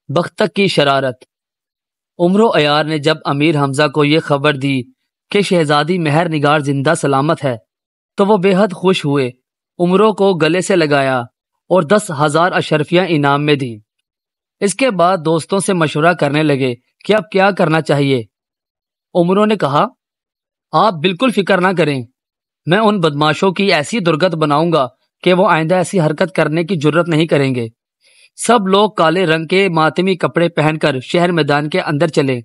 بختک کی شرارت۔ عمرو عیار نے جب امیر حمزہ کو یہ خبر دی کہ شہزادی مہر نگار زندہ سلامت ہے تو وہ بے حد خوش ہوئے، عمرو کو گلے سے لگایا اور 10,000 اشرفیاں انعام میں دیں۔ اس کے بعد دوستوں سے مشورہ کرنے لگے کہ اب کیا کرنا چاہیے۔ عمرو نے کہا، آپ بالکل فکر نہ کریں، میں ان بدماشوں کی ایسی درگت بناؤں گا کہ وہ آئندہ ایسی حرکت کرنے کی جرت نہیں کریں گے۔ سب لوگ کالے رنگ کے ماتمی کپڑے پہن کر شہر میدان کے اندر چلیں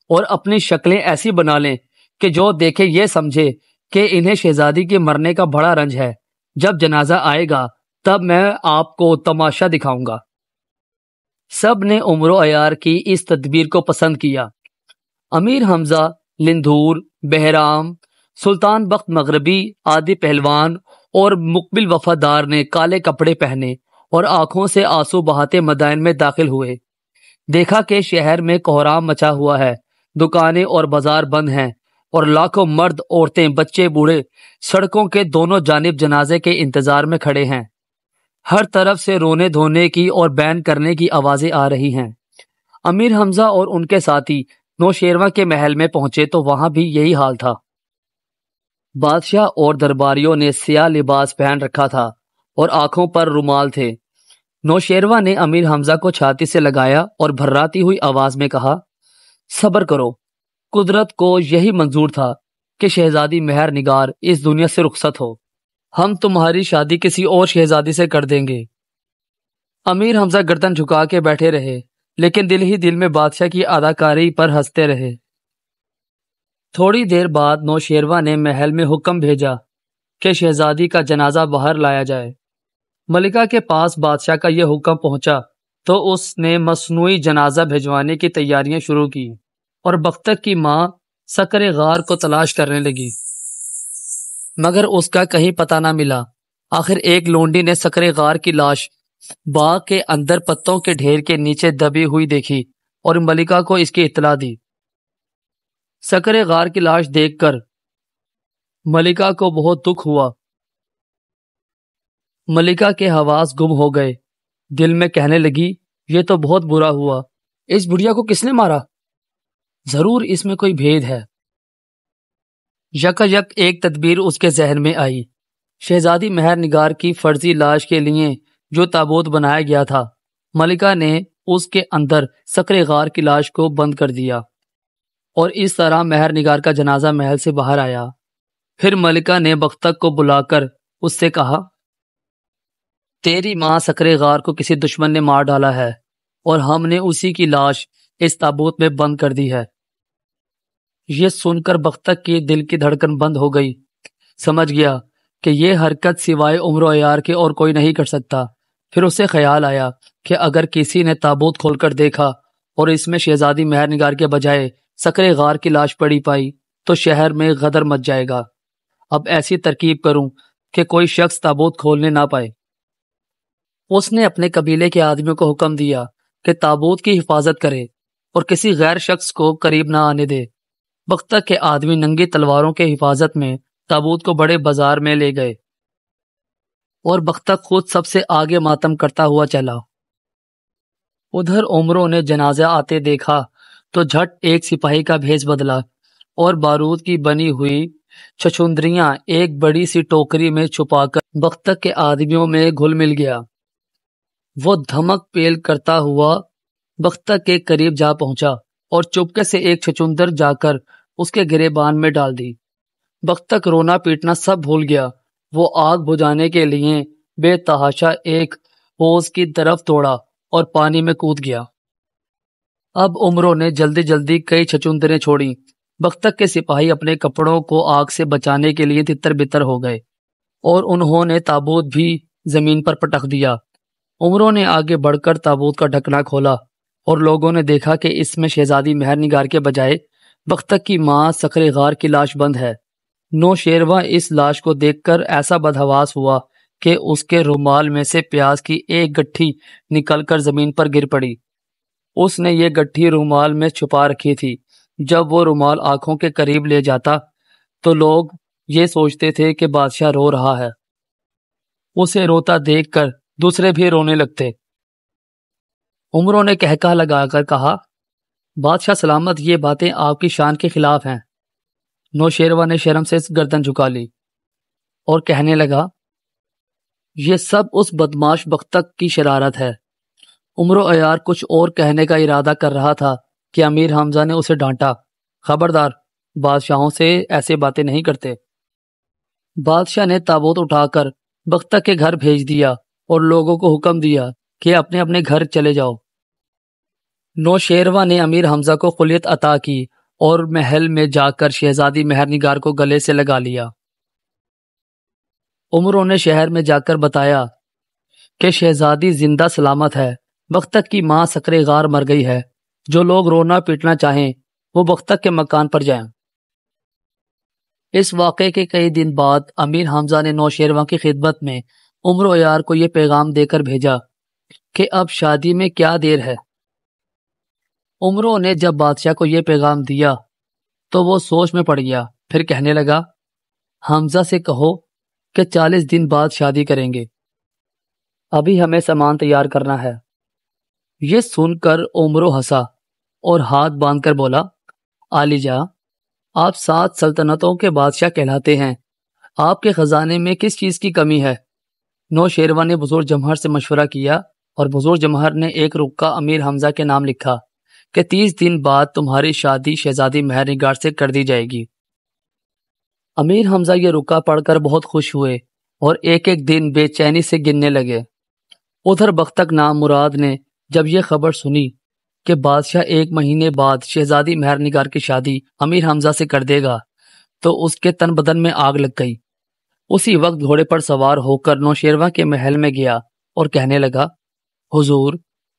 اور اپنی شکلیں ایسی بنا لیں کہ جو دیکھے یہ سمجھے کہ انہیں شہزادی کے مرنے کا بڑا رنج ہے۔ جب جنازہ آئے گا تب میں آپ کو تماشا دکھاؤں گا۔ سب نے عمرو عیار کی اس تدبیر کو پسند کیا۔ امیر حمزہ، لندھور، بہرام، سلطان بخت مغربی آدی پہلوان اور مقبل وفادار نے کالے کپڑے پہنے اور آنکھوں سے آنسو بہاتے مدائن میں داخل ہوئے۔ دیکھا کہ شہر میں کوہرام مچا ہوا ہے، دکانیں اور بازار بند ہیں اور لاکھوں مرد، عورتیں، بچے، بوڑھے سڑکوں کے دونوں جانب جنازے کے انتظار میں کھڑے ہیں۔ ہر طرف سے رونے دھونے کی اور بین کرنے کی آوازیں آ رہی ہیں۔ امیر حمزہ اور ان کے ساتھی نوشیروان کے محل میں پہنچے تو وہاں بھی یہی حال تھا۔ بادشاہ اور درباریوں نے سیاہ لباس پہن رکھا تھا اور آنکھوں پر رومال تھے۔ نوشیروان نے امیر حمزہ کو چھاتی سے لگایا اور بھرراتی ہوئی آواز میں کہا، صبر کرو، قدرت کو یہی منظور تھا کہ شہزادی مہر نگار اس دنیا سے رخصت ہو۔ ہم تمہاری شادی کسی اور شہزادی سے کر دیں گے۔ امیر حمزہ گردن جھکا کے بیٹھے رہے لیکن دل ہی دل میں بادشاہ کی اداکاری پر ہنستے رہے۔ تھوڑی دیر بعد نوشیروان نے محل میں حکم بھیجا کہ شہزادی کا جنازہ باہر لایا جائے۔ ملکہ کے پاس بادشاہ کا یہ حکم پہنچا تو اس نے مصنوعی جنازہ بھجوانے کی تیاریاں شروع کی اور بختک کی ماں سکر غار کو تلاش کرنے لگی، مگر اس کا کہیں پتہ نہ ملا۔ آخر ایک لونڈی نے سکر غار کی لاش باغ کے اندر پتوں کے ڈھیر کے نیچے دبی ہوئی دیکھی اور ملکہ کو اس کی اطلاع دی۔ سکر غار کی لاش دیکھ کر ملکہ کو بہت دکھ ہوا۔ ملکہ کے حواس گم ہو گئے، دل میں کہنے لگی، یہ تو بہت برا ہوا، اس بڑھیا کو کس نے مارا؟ ضرور اس میں کوئی بھید ہے۔ یک ایک تدبیر اس کے ذہن میں آئی۔ شہزادی مہر نگار کی فرضی لاش کے لیے جو تابوت بنایا گیا تھا، ملکہ نے اس کے اندر سکر غار کی لاش کو بند کر دیا اور اس طرح مہر نگار کا جنازہ محل سے باہر آیا۔ پھر ملکہ نے بختک کو بلا کر اس سے کہا، تیری ماں سکر غار کو کسی دشمن نے مار ڈالا ہے اور ہم نے اسی کی لاش اس تابوت میں بند کر دی ہے۔ یہ سن کر بختک کی دل کی دھڑکن بند ہو گئی، سمجھ گیا کہ یہ حرکت سوائے عمرو عیار کے اور کوئی نہیں کر سکتا۔ پھر اسے خیال آیا کہ اگر کسی نے تابوت کھول کر دیکھا اور اس میں شہزادی مہر نگار کے بجائے سکر غار کی لاش پڑی پائی تو شہر میں غدر مچ جائے گا۔ اب ایسی ترکیب کروں کہ کوئی شخص تابوت کھولنے نہ پائے۔ اس نے اپنے قبیلے کے آدمیوں کو حکم دیا کہ تابوت کی حفاظت کرے اور کسی غیر شخص کو قریب نہ آنے دے۔ بختک کے آدمی ننگی تلواروں کے حفاظت میں تابوت کو بڑے بازار میں لے گئے اور بختک خود سب سے آگے ماتم کرتا ہوا چلا۔ ادھر عمرو نے جنازہ آتے دیکھا تو جھٹ ایک سپاہی کا بھیس بدلا اور بارود کی بنی ہوئی چھچھندریاں ایک بڑی سی ٹوکری میں چھپا کر بختک کے آدمیوں میں گھل مل گیا۔ وہ دھمک پیل کرتا ہوا بختک کے قریب جا پہنچا اور چپکے سے ایک چھچندر جا کر اس کے گریبان میں ڈال دی۔ بختک رونا پیٹنا سب بھول گیا۔ وہ آگ بجھانے کے لیے بے تحاشا ایک حوض کی طرف دوڑا اور پانی میں کود گیا۔ اب عمرو نے جلدی جلدی کئی چھچندریں چھوڑی۔ بختک کے سپاہی اپنے کپڑوں کو آگ سے بچانے کے لیے تتر بتر ہو گئے اور انہوں نے تابوت بھی زمین پر پٹک دیا۔ عمرو نے آگے بڑھ کر تابوت کا ڈھکنا کھولا اور لوگوں نے دیکھا کہ اس میں شہزادی مہر نگار کے بجائے بختک کی ماں سکر غار کی لاش بند ہے۔ نوشیروان اس لاش کو دیکھ کر ایسا بدحواس ہوا کہ اس کے رومال میں سے پیاز کی ایک گٹھی نکل کر زمین پر گر پڑی۔ اس نے یہ گٹھی رومال میں چھپا رکھی تھی۔ جب وہ رومال آنکھوں کے قریب لے جاتا تو لوگ یہ سوچتے تھے کہ بادشاہ رو رہا ہے۔ اسے روتا دیکھ کر دوسرے بھی رونے لگتے۔ عمروں نے کہکہ لگا کر کہا، بادشاہ سلامت، یہ باتیں آپ کی شان کے خلاف ہیں۔ نوشیروہ نے شرم سے گردن جھکا لی اور کہنے لگا، یہ سب اس بدماش بختک کی شرارت ہے۔ عمرو عیار کچھ اور کہنے کا ارادہ کر رہا تھا کہ امیر حمزہ نے اسے ڈانٹا، خبردار، بادشاہوں سے ایسے باتیں نہیں کرتے۔ بادشاہ نے تابوت اٹھا کر بختک کے گھر بھیج دیا اور لوگوں کو حکم دیا کہ اپنے اپنے گھر چلے جاؤ۔ نوشیروہ نے امیر حمزہ کو خلیت عطا کی اور محل میں جا کر شہزادی مہر نگار کو گلے سے لگا لیا۔ عمروں نے شہر میں جا کر بتایا کہ شہزادی زندہ سلامت ہے، بختک کی ماں سکرے غار مر گئی ہے، جو لوگ رونا پیٹنا چاہیں وہ بختک کے مکان پر جائیں۔ اس واقعے کے کئی دن بعد امیر حمزہ نے نوشیروہ کی خدمت میں عمرو عیار کو یہ پیغام دے کر بھیجا کہ اب شادی میں کیا دیر ہے۔ عمرو نے جب بادشاہ کو یہ پیغام دیا تو وہ سوچ میں پڑ گیا، پھر کہنے لگا، حمزہ سے کہو کہ 40 دن بعد شادی کریں گے، ابھی ہمیں سامان تیار کرنا ہے۔ یہ سن کر عمرو ہنسا اور ہاتھ باندھ کر بولا، عالی جاں، آپ 7 سلطنتوں کے بادشاہ کہلاتے ہیں، آپ کے خزانے میں کس چیز کی کمی ہے؟ نوشیروہ نے بزرگ جمہر سے مشورہ کیا اور بزرگ جمہر نے ایک رکہ امیر حمزہ کے نام لکھا کہ 30 دن بعد تمہاری شادی شہزادی مہر نگار سے کر دی جائے گی۔ امیر حمزہ یہ رکہ پڑھ کر بہت خوش ہوئے اور ایک ایک دن بے چینی سے گننے لگے۔ ادھر بختک نام مراد نے جب یہ خبر سنی کہ بادشاہ 1 مہینے بعد شہزادی مہر نگار کی شادی امیر حمزہ سے کر دے گا تو اس کے تن بدن میں آگ لگ گئی۔ اسی وقت گھوڑے پر سوار ہو کر نوشیروہ کے محل میں گیا اور کہنے لگا، حضور،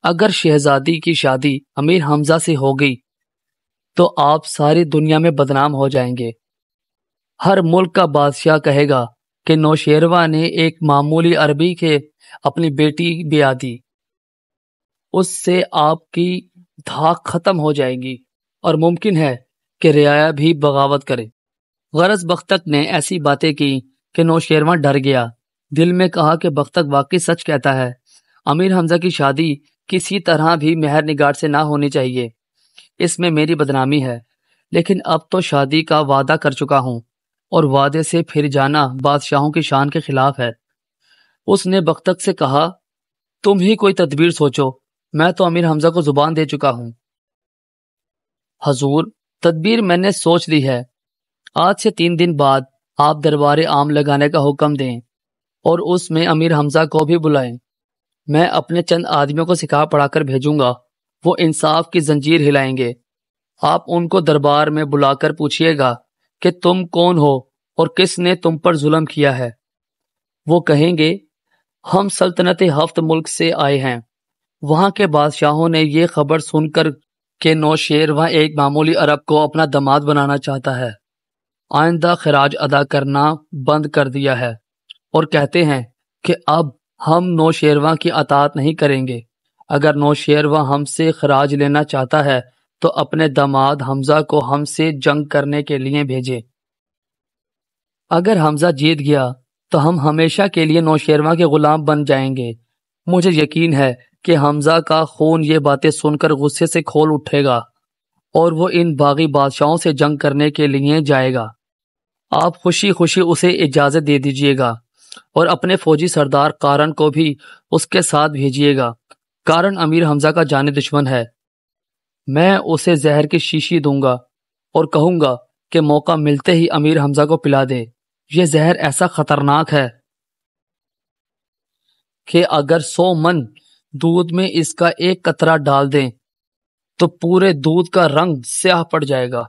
اگر شہزادی کی شادی امیر حمزہ سے ہو گئی تو آپ ساری دنیا میں بدنام ہو جائیں گے۔ ہر ملک کا بادشاہ کہے گا کہ نوشیروہ نے ایک معمولی عربی کے اپنی بیٹی بیاہ دی، اس سے آپ کی دھاک ختم ہو جائے گی اور ممکن ہے کہ رعایا بھی بغاوت کرے۔ غرض بختک نے ایسی باتیں کی کہ نوشیروہ ڈر گیا، دل میں کہا کہ بختک واقعی سچ کہتا ہے، امیر حمزہ کی شادی کسی طرح بھی مہر نگار سے نہ ہونی چاہیے، اس میں میری بدنامی ہے، لیکن اب تو شادی کا وعدہ کر چکا ہوں اور وعدے سے پھر جانا بادشاہوں کی شان کے خلاف ہے۔ اس نے بختک سے کہا، تم ہی کوئی تدبیر سوچو، میں تو امیر حمزہ کو زبان دے چکا ہوں۔ حضور، تدبیر میں نے سوچ لی ہے، آج سے 3 دن بعد آپ دربار عام لگانے کا حکم دیں اور اس میں امیر حمزہ کو بھی بلائیں۔ میں اپنے چند آدمیوں کو سکھا پڑھا کر بھیجوں گا، وہ انصاف کی زنجیر ہلائیں گے۔ آپ ان کو دربار میں بلا کر پوچھئے گا کہ تم کون ہو اور کس نے تم پر ظلم کیا ہے۔ وہ کہیں گے، ہم سلطنت ہفت ملک سے آئے ہیں، وہاں کے بادشاہوں نے یہ خبر سن کر کہ نوشیروہ ایک معمولی عرب کو اپنا داماد بنانا چاہتا ہے، آئندہ خراج ادا کرنا بند کر دیا ہے اور کہتے ہیں کہ اب ہم نوشیروہ کی اطاعت نہیں کریں گے۔ اگر نوشیروہ ہم سے خراج لینا چاہتا ہے تو اپنے داماد حمزہ کو ہم سے جنگ کرنے کے لیے بھیجے۔ اگر حمزہ جیت گیا تو ہم ہمیشہ کے لیے نوشیروہ کے غلام بن جائیں گے۔ مجھے یقین ہے کہ حمزہ کا خون یہ باتیں سن کر غصے سے کھول اٹھے گا اور وہ ان باغی بادشاہوں سے جنگ کرنے کے لیے جائے گا۔ آپ خوشی خوشی اسے اجازت دے دیجئے گا اور اپنے فوجی سردار قارن کو بھی اس کے ساتھ بھیجیے گا۔ قارن امیر حمزہ کا جانی دشمن ہے، میں اسے زہر کی شیشی دوں گا اور کہوں گا کہ موقع ملتے ہی امیر حمزہ کو پلا دے۔ یہ زہر ایسا خطرناک ہے کہ اگر 100 من دودھ میں اس کا ایک قطرہ ڈال دیں تو پورے دودھ کا رنگ سیاہ پڑ جائے گا۔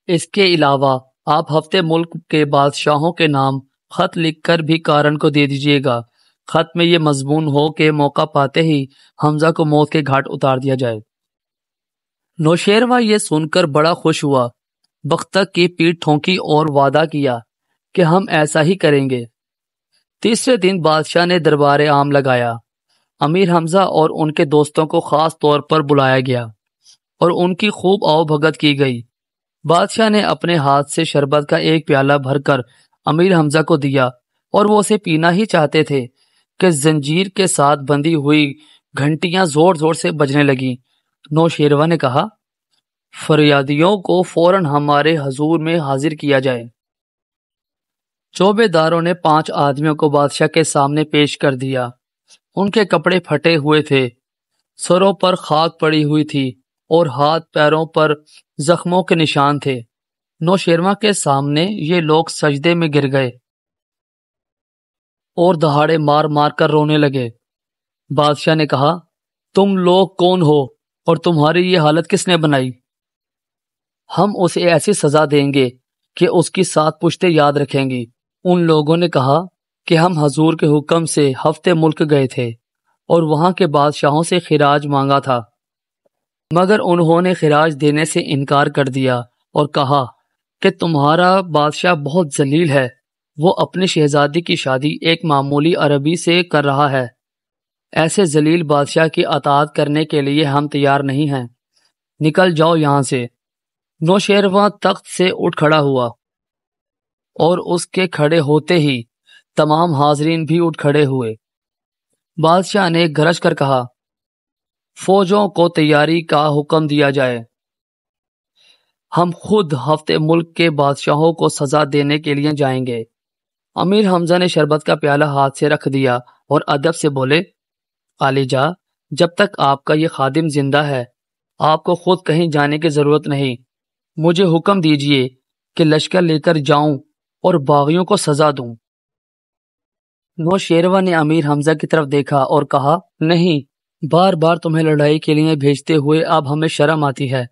اس کے علاوہ آپ ہفتے ملک کے بادشاہوں کے نام خط لکھ کر بھی قارن کو دے دیجئے گا۔ خط میں یہ مضمون ہو کہ موقع پاتے ہی حمزہ کو موت کے گھاٹ اتار دیا جائے۔ نوشیروہ یہ سن کر بڑا خوش ہوا، بختک کی پیٹھ ٹھونکی اور وعدہ کیا کہ ہم ایسا ہی کریں گے۔ تیسرے دن بادشاہ نے دربار عام لگایا۔ امیر حمزہ اور ان کے دوستوں کو خاص طور پر بلایا گیا اور ان کی خوب آؤ بھگت کی گئی۔ بادشاہ نے اپنے ہاتھ سے شربت کا ایک پیالہ بھر کر امیر حمزہ کو دیا اور وہ اسے پینا ہی چاہتے تھے کہ زنجیر کے ساتھ بندھی ہوئی گھنٹیاں زور زور سے بجنے لگیں۔ نوشیروہ نے کہا، فریادیوں کو فوراً ہمارے حضور میں حاضر کیا جائے۔ چوبے داروں نے 5 آدمیوں کو بادشاہ کے سامنے پیش کر دیا۔ ان کے کپڑے پھٹے ہوئے تھے، سروں پر خاک پڑی ہوئی تھی اور ہاتھ پیروں پر زخموں کے نشان تھے۔ نوشیروہ کے سامنے یہ لوگ سجدے میں گر گئے اور دہاڑے مار مار کر رونے لگے۔ بادشاہ نے کہا، تم لوگ کون ہو اور تمہاری یہ حالت کس نے بنائی؟ ہم اسے ایسی سزا دیں گے کہ اس کی 7 پشتیں یاد رکھیں گی۔ ان لوگوں نے کہا کہ ہم حضور کے حکم سے ہفتے ملک گئے تھے اور وہاں کے بادشاہوں سے خراج مانگا تھا، مگر انہوں نے خراج دینے سے انکار کر دیا اور کہا کہ تمہارا بادشاہ بہت ذلیل ہے، وہ اپنی شہزادی کی شادی ایک معمولی عربی سے کر رہا ہے۔ ایسے ذلیل بادشاہ کی اطاعت کرنے کے لیے ہم تیار نہیں ہیں، نکل جاؤ یہاں سے۔ نوشیروہ تخت سے اٹھ کھڑا ہوا اور اس کے کھڑے ہوتے ہی تمام حاضرین بھی اٹھ کھڑے ہوئے۔ بادشاہ نے گرج کر کہا، فوجوں کو تیاری کا حکم دیا جائے، ہم خود ہفتے ملک کے بادشاہوں کو سزا دینے کے لیے جائیں گے۔ امیر حمزہ نے شربت کا پیالہ ہاتھ سے رکھ دیا اور ادب سے بولے، عالیجا، جب تک آپ کا یہ خادم زندہ ہے آپ کو خود کہیں جانے کی ضرورت نہیں۔ مجھے حکم دیجئے کہ لشکر لے کر جاؤں اور باغیوں کو سزا دوں۔ نوشیروہ نے امیر حمزہ کی طرف دیکھا اور کہا، نہیں، بار بار تمہیں لڑائی کے لیے بھیجتے ہوئے اب ہمیں شرم آتی ہے۔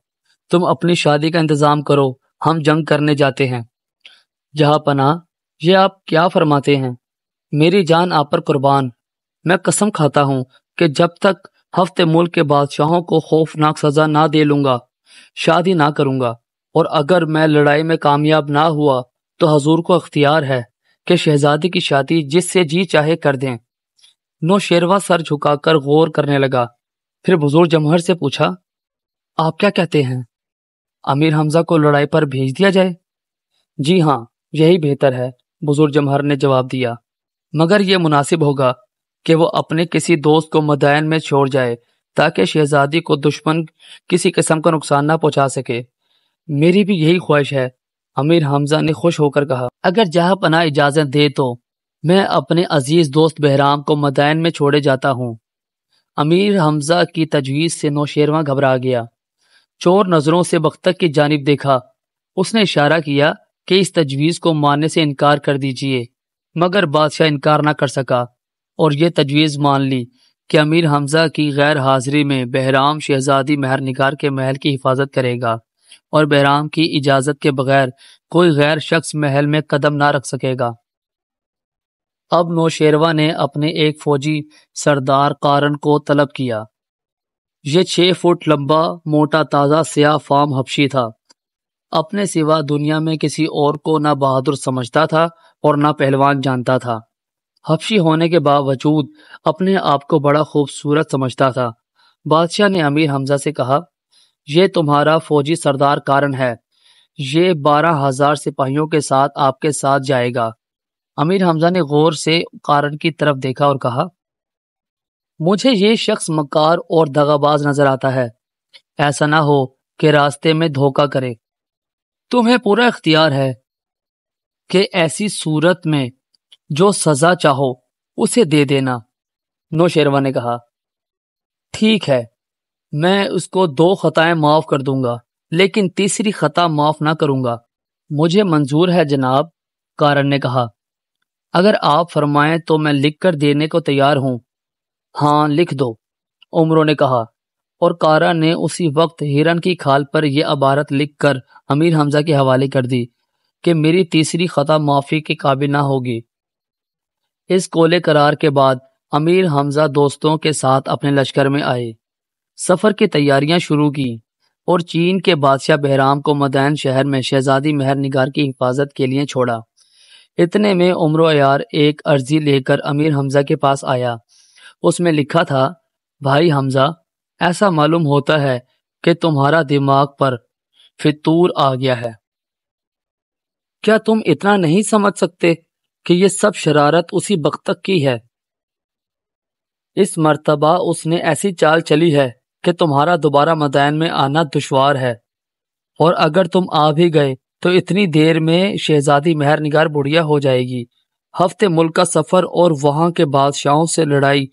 تم اپنی شادی کا انتظام کرو، ہم جنگ کرنے جاتے ہیں۔ جہاں پناہ، یہ آپ کیا فرماتے ہیں؟ میری جان آپ پر قربان، میں قسم کھاتا ہوں کہ جب تک ہفتے ملک کے بادشاہوں کو خوفناک سزا نہ دے لوں گا شادی نہ کروں گا، اور اگر میں لڑائی میں کامیاب نہ ہوا تو حضور کو اختیار ہے کہ شہزادی کی شادی جس سے جی چاہے کر دیں۔ نوشیروہ سر جھکا کر غور کرنے لگا، پھر بزرگ جمہر سے پوچھا، آپ کیا کہتے ہیں؟ امیر حمزہ کو لڑائی پر بھیج دیا جائے؟ جی ہاں، یہی بہتر ہے، بزرگ جمہر نے جواب دیا، مگر یہ مناسب ہوگا کہ وہ اپنے کسی دوست کو مدائن میں چھوڑ جائے تاکہ شہزادی کو دشمن کسی قسم کا نقصان نہ پہنچا سکے۔ میری بھی یہی خواہش ہے، امیر حمزہ نے خوش ہو کر کہا۔ اگر جہاں پناہ اجازت دے تو میں اپنے عزیز دوست بہرام کو مدائن میں چھوڑے جاتا ہوں۔ امیر حمزہ کی تجویز سے نوشیروہ گھبرا گیا، چور نظروں سے بختک کی جانب دیکھا۔ اس نے اشارہ کیا کہ اس تجویز کو ماننے سے انکار کر دیجیے، مگر بادشاہ انکار نہ کر سکا اور یہ تجویز مان لی کہ امیر حمزہ کی غیر حاضری میں بہرام شہزادی مہر نگار کے محل کی حفاظت کرے گا اور بہرام کی اجازت کے بغیر کوئی غیر شخص محل میں قدم نہ رکھ سکے گا۔ اب نوشیروہ نے اپنے ایک فوجی سردار قارن کو طلب کیا۔ یہ 6 فٹ لمبا، موٹا، تازہ سیاہ فام حبشی تھا۔ اپنے سوا دنیا میں کسی اور کو نہ بہادر سمجھتا تھا اور نہ پہلوان جانتا تھا۔ حبشی ہونے کے باوجود اپنے آپ کو بڑا خوبصورت سمجھتا تھا۔ بادشاہ نے امیر حمزہ سے کہا، یہ تمہارا فوجی سردار قارن ہے، یہ 12,000 سپاہیوں کے ساتھ آپ کے ساتھ جائے گا۔ امیر حمزہ نے غور سے قارن کی طرف دیکھا اور کہا، مجھے یہ شخص مکار اور دغا باز نظر آتا ہے، ایسا نہ ہو کہ راستے میں دھوکہ کرے۔ تمہیں پورا اختیار ہے کہ ایسی صورت میں جو سزا چاہو اسے دے دینا۔ نوشیروہ نے کہا، ٹھیک ہے، میں اس کو 2 خطائیں معاف کر دوں گا لیکن تیسری خطا معاف نہ کروں گا۔ مجھے منظور ہے جناب، قارن نے کہا، اگر آپ فرمائیں تو میں لکھ کر دینے کو تیار ہوں۔ ہاں، لکھ دو، عمروں نے کہا، اور قارن نے اسی وقت ہرن کی کھال پر یہ عبارت لکھ کر امیر حمزہ کے حوالے کر دی کہ میری تیسری خطا معافی کے قابل نہ ہوگی۔ اس کولے قرار کے بعد امیر حمزہ دوستوں کے ساتھ اپنے لشکر میں آئے، سفر کی تیاریاں شروع کی اور چین کے بادشاہ بہرام کو مدائن شہر میں شہزادی مہر نگار کی حفاظت کے لیے چھوڑا۔ اتنے میں عمرو عیار ایک عرضی لے کر امیر حمزہ کے پاس آیا۔ اس میں لکھا تھا، بھائی حمزہ، ایسا معلوم ہوتا ہے کہ تمہارا دماغ پر فطور آ گیا ہے۔ کیا تم اتنا نہیں سمجھ سکتے کہ یہ سب شرارت اسی بختک کی ہے؟ اس مرتبہ اس نے ایسی چال چلی ہے کہ تمہارا دوبارہ مدائن میں آنا دشوار ہے، اور اگر تم آ بھی گئے تو اتنی دیر میں شہزادی مہر نگار بڑھیا ہو جائے گی۔ ہفتے ملک کا سفر اور وہاں کے بادشاہوں سے لڑائی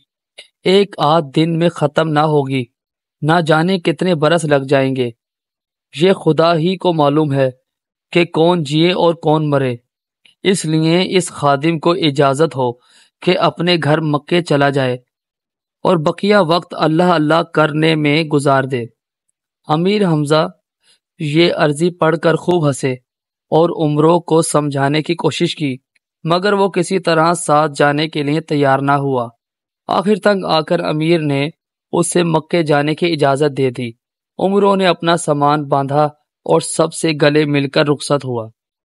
ایک آدھ دن میں ختم نہ ہوگی، نہ جانے کتنے برس لگ جائیں گے۔ یہ خدا ہی کو معلوم ہے کہ کون جیے اور کون مرے، اس لیے اس خادم کو اجازت ہو کہ اپنے گھر مکے چلا جائے اور بقیہ وقت اللہ اللہ کرنے میں گزار دے۔ امیر حمزہ یہ عرضی پڑھ کر خوب ہنسے اور عمروں کو سمجھانے کی کوشش کی، مگر وہ کسی طرح ساتھ جانے کے لیے تیار نہ ہوا۔ آخر تنگ آ کر امیر نے اسے مکے جانے کی اجازت دے دی۔ عمروں نے اپنا سامان باندھا اور سب سے گلے مل کر رخصت ہوا۔